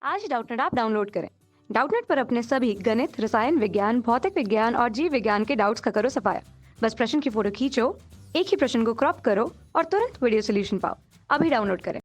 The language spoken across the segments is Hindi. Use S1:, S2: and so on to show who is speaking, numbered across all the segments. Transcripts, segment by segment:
S1: आज ही डाउटनेट ऐप डाउनलोड करें। डाउटनेट पर अपने सभी गणित, रसायन विज्ञान, भौतिक विज्ञान और जीव विज्ञान के डाउट्स का करो सफाया। बस प्रश्न की फोटो खींचो, एक ही प्रश्न को क्रॉप करो और तुरंत वीडियो सोल्यूशन पाओ। अभी डाउनलोड करें।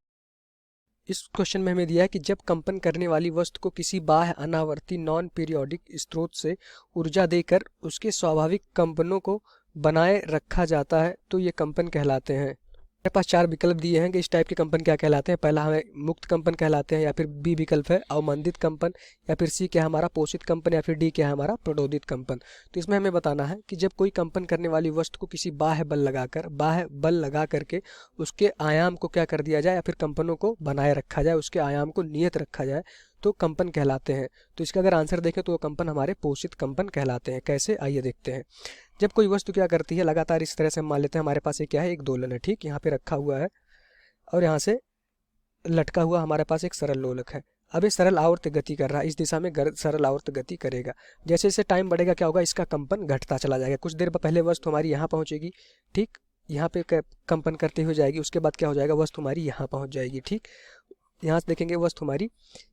S2: इस क्वेश्चन में हमें दिया है कि जब कंपन करने वाली वस्तु को किसी बाह्य अनावर्ती नॉन पीरियोडिक स्रोत से ऊर्जा देकर उसके स्वाभाविक कंपनों को बनाए रखा जाता है तो ये कंपन कहलाते हैं। हमारे पास चार विकल्प दिए हैं कि इस टाइप के कंपन क्या कहलाते हैं। पहला हमें मुक्त कंपन कहलाते हैं, या फिर बी विकल्प है अवमंदित कंपन, या फिर सी क्या है हमारा पोषित कंपन, या फिर डी क्या है हमारा प्रणोदित कंपन। तो इसमें हमें बताना है कि जब कोई कंपन करने वाली वस्तु को किसी बाह्य बल लगा करके उसके आयाम को क्या कर दिया जाए, या फिर कंपनों को बनाए रखा जाए, उसके आयाम को नियत रखा जाए, तो कंपन कहलाते हैं। तो इसका अगर आंसर देखें तो वो कंपन हमारे पोषित कंपन कहलाते हैं। कैसे, आइए देखते हैं। जब कोई वस्तु क्या करती है, लगातार इस तरह से हम मान लेते हैं हमारे पास ये क्या है, एक दोलन है, ठीक, यहाँ पे रखा हुआ है और यहाँ से लटका हुआ हमारे पास एक सरल लोलक है। अब ये सरल आवर्त गति कर रहा है, इस दिशा में सरल आवर्त गति करेगा। जैसे जैसे टाइम बढ़ेगा क्या होगा, इसका कंपन घटता चला जाएगा। कुछ देर पहले वस्तु हमारी यहाँ पहुँचेगी, ठीक, यहाँ पे कंपन करते हुए जाएगी। उसके बाद क्या हो जाएगा, वस्तु हमारी यहाँ पहुँच जाएगी, ठीक। यहाँ से देखेंगे वस्तु हमारी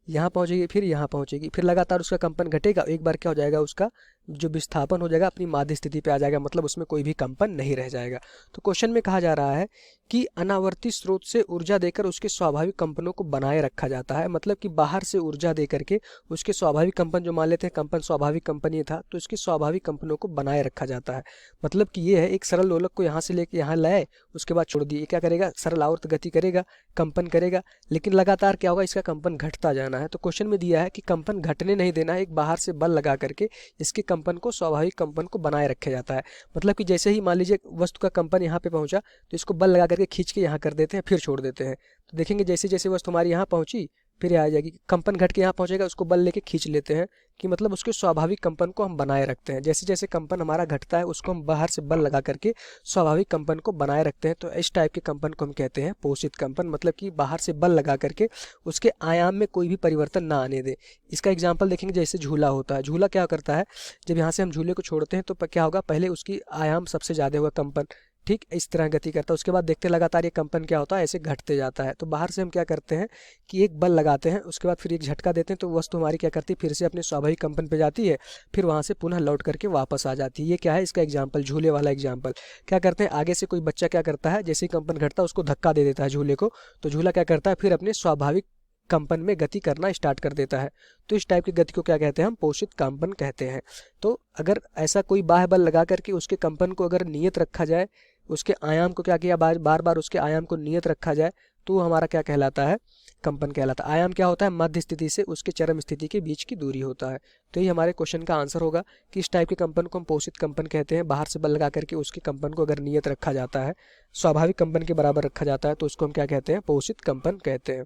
S2: यहाँ पहुँचेगी, फिर यहाँ पहुँचेगी, फिर लगातार उसका कंपन घटेगा। एक बार क्या हो जाएगा, उसका जो विस्थापन हो जाएगा अपनी माध्य स्थिति पे आ जाएगा, मतलब उसमें कोई भी कंपन नहीं रह जाएगा। तो क्वेश्चन में कहा जा रहा है कि अनावर्ती स्रोत से ऊर्जा देकर उसके स्वाभाविक कंपनों को बनाए रखा जाता है। मतलब कि बाहर से ऊर्जा दे करके उसके स्वाभाविक कंपन, जो मान लेते हैं कंपन स्वाभाविक कंपन ये था, तो इसके स्वाभाविक कंपनों को बनाए रखा जाता है। मतलब कि ये है एक सरल लोलक को यहाँ से लेके यहाँ लाए, उसके बाद छोड़ दिए, क्या करेगा, सरल आवर्त गति करेगा, कंपन करेगा, लेकिन लगातार क्या होगा, इसका कंपन घटता जाना है। तो क्वेश्चन में दिया है कि कंपन घटने नहीं देना है, एक बाहर से बल लगा करके इसके कंपन को, स्वाभाविक कंपन को बनाए रखा जाता है। मतलब कि जैसे ही मान लीजिए वस्तु का कंपन यहाँ पे पहुंचा तो इसको बल लगा करके खींच के यहाँ कर देते हैं, फिर छोड़ देते हैं। तो देखेंगे जैसे जैसे वस्तु हमारी यहाँ पहुंची फिर आ जाएगी, कंपन घट के यहाँ पहुंचेगा, उसको बल लेके खींच लेते हैं, कि मतलब उसके स्वाभाविक कंपन को हम बनाए रखते हैं। जैसे जैसे कंपन हमारा घटता है उसको हम बाहर से बल लगा करके स्वाभाविक कंपन को बनाए रखते हैं। तो इस टाइप के कंपन को हम कहते हैं पोषित कंपन। मतलब कि बाहर से बल लगा करके उसके आयाम में कोई भी परिवर्तन ना आने दे। इसका एग्जाम्पल देखेंगे, जैसे झूला होता है। झूला क्या करता है, जब यहाँ से हम झूले को छोड़ते हैं तो क्या होगा, पहले उसकी आयाम सबसे ज़्यादा हुआ कंपन, ठीक, इस तरह गति करता है। उसके बाद देखते लगातार ये कंपन क्या होता है, ऐसे घटते जाता है। तो बाहर से हम क्या करते हैं कि एक बल लगाते हैं, उसके बाद फिर एक झटका देते हैं, तो वस्तु हमारी क्या करती है, फिर से अपने स्वाभाविक कंपन पे जाती है, फिर वहाँ से पुनः लौट करके वापस आ जाती है। ये क्या है, इसका एग्जाम्पल, झूले वाला एग्जाम्पल। क्या करते हैं, आगे से कोई बच्चा क्या करता है, जैसे ही कंपन घटता है उसको धक्का दे देता है झूले को, तो झूला क्या करता है, फिर अपने स्वाभाविक कंपन में गति करना स्टार्ट कर देता है। तो इस टाइप की गति को क्या कहते हैं, हम पोषित कंपन कहते हैं। तो अगर ऐसा कोई बाह्य बल लगा करके उसके कंपन को अगर नियत रखा जाए, उसके आयाम को क्या किया, बार बार उसके आयाम को नियत रखा जाए, तो हमारा क्या कहलाता है, कंपन कहलाता है। आयाम क्या होता है, मध्य स्थिति से उसके चरम स्थिति के बीच की दूरी होता है। तो ये हमारे क्वेश्चन का आंसर होगा कि इस टाइप के कंपन को हम पोषित कंपन कहते हैं। बाहर से बल लगा करके उसके कंपन को अगर नियत रखा जाता है, स्वाभाविक कंपन के बराबर रखा जाता है, तो उसको हम क्या कहते हैं, पोषित कंपन कहते हैं।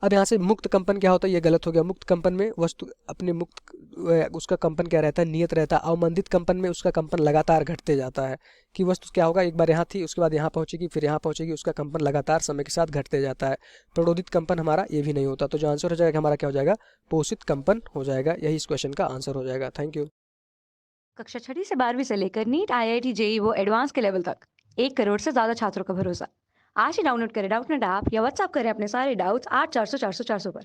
S2: अब यहाँ से मुक्त कंपन क्या होता है, ये गलत हो गया। मुक्त कंपन में वस्तु अपने उसका कंपन क्या रहता है, नियत रहता है। अवमंदित कंपन में उसका कंपन लगातार घटते जाता है, कि वस्तु क्या होगा, एक बार यहाँ थी, उसके बाद यहाँ पहुँचेगी, फिर यहाँ पहुँचेगी, उसका कंपन लगातार समय के साथ घटते जाता है। प्रणोदित कंपन हमारा ये भी नहीं होता। तो जो आंसर हो जाएगा हमारा क्या हो जाएगा, पोषित कंपन हो जाएगा। यही इस क्वेश्चन का आंसर हो जाएगा। Thank you.
S1: कक्षा 6 से 12वीं से लेकर नीट, IIT, JEE वो एडवांस के लेवल तक 1 करोड़ से ज्यादा छात्रों का भरोसा। आज ही डाउनलोड करें डाउटनेट ऐप या व्हाट्सएप करें अपने सारे डाउट्स 8400 400 400 पर।